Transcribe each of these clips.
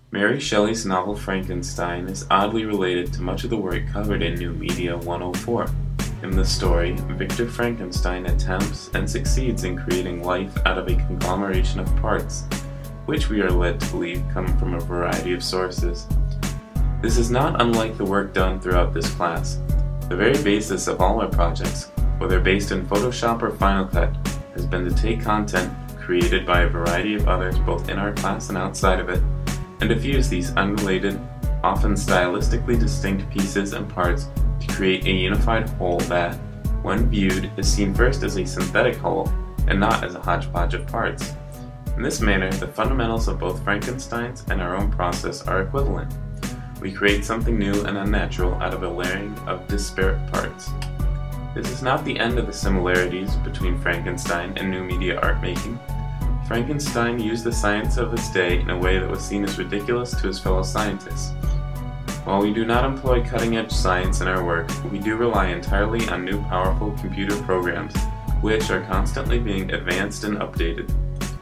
Mary Shelley's novel Frankenstein is oddly related to much of the work covered in New Media 104. In the story, Victor Frankenstein attempts and succeeds in creating life out of a conglomeration of parts, which we are led to believe come from a variety of sources. This is not unlike the work done throughout this class. The very basis of all our projects, whether based in Photoshop or Final Cut, has been to take content created by a variety of others both in our class and outside of it, and to fuse these unrelated, often stylistically distinct pieces and parts to create a unified whole that, when viewed, is seen first as a synthetic whole and not as a hodgepodge of parts. In this manner, the fundamentals of both Frankenstein's and our own process are equivalent. We create something new and unnatural out of a layering of disparate parts. This is not the end of the similarities between Frankenstein and new media art making. Frankenstein used the science of his day in a way that was seen as ridiculous to his fellow scientists. While we do not employ cutting-edge science in our work, we do rely entirely on new powerful computer programs, which are constantly being advanced and updated.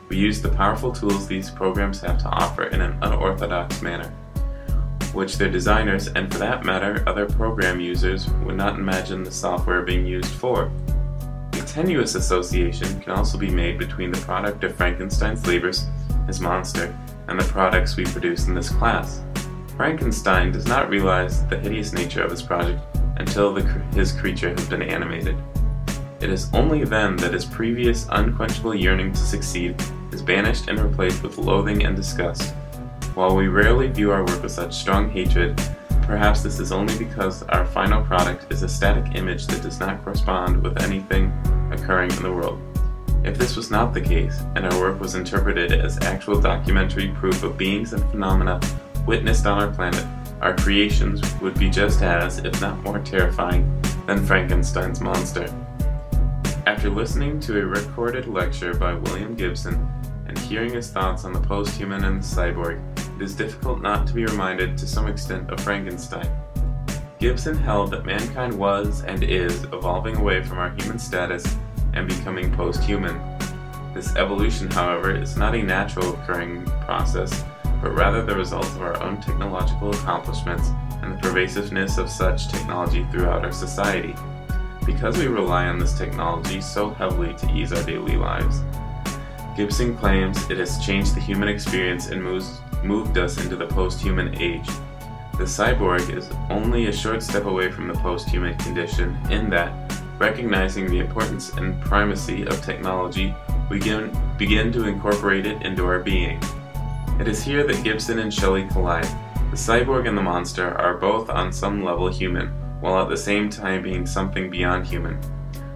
We use the powerful tools these programs have to offer in an unorthodox manner, which their designers, and for that matter, other program users, would not imagine the software being used for. A tenuous association can also be made between the product of Frankenstein's labors, his monster, and the products we produce in this class. Frankenstein does not realize the hideous nature of his project until his creature has been animated. It is only then that his previous unquenchable yearning to succeed is banished and replaced with loathing and disgust. While we rarely view our work with such strong hatred, perhaps this is only because our final product is a static image that does not correspond with anything occurring in the world. If this was not the case, and our work was interpreted as actual documentary proof of beings and phenomena witnessed on our planet, our creations would be just as, if not more terrifying, than Frankenstein's monster. After listening to a recorded lecture by William Gibson and hearing his thoughts on the post-human and the cyborg, it is difficult not to be reminded to some extent of Frankenstein. Gibson held that mankind was and is evolving away from our human status and becoming post-human. This evolution, however, is not a natural occurring process, but rather the result of our own technological accomplishments and the pervasiveness of such technology throughout our society. Because we rely on this technology so heavily to ease our daily lives, Gibson claims it has changed the human experience and moved us into the post-human age. The cyborg is only a short step away from the post-human condition in that, recognizing the importance and primacy of technology, we begin to incorporate it into our being. It is here that Gibson and Shelley collide. The cyborg and the monster are both on some level human, while at the same time being something beyond human.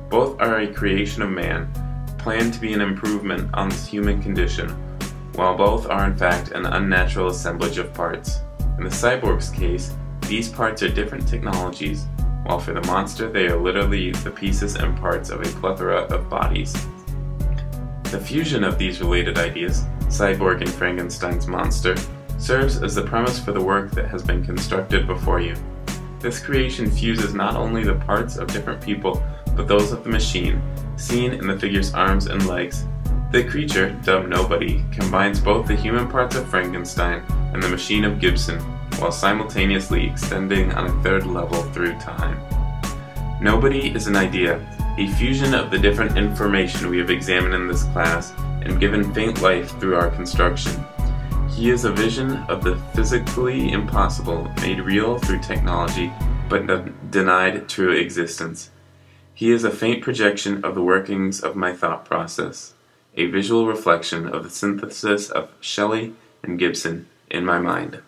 Both are a creation of man, planned to be an improvement on the human condition, while both are in fact an unnatural assemblage of parts. In the cyborg's case, these parts are different technologies, while for the monster they are literally the pieces and parts of a plethora of bodies. The fusion of these related ideas, cyborg and Frankenstein's monster, serves as the premise for the work that has been constructed before you. This creation fuses not only the parts of different people, but those of the machine, seen in the figure's arms and legs. The creature, dubbed Nobody, combines both the human parts of Frankenstein and the machine of Gibson, while simultaneously extending on a third level through time. Nobody is an idea, a fusion of the different information we have examined in this class and given faint life through our construction. He is a vision of the physically impossible made real through technology, but denied true existence. He is a faint projection of the workings of my thought process, a visual reflection of the synthesis of Shelley and Gibson in my mind.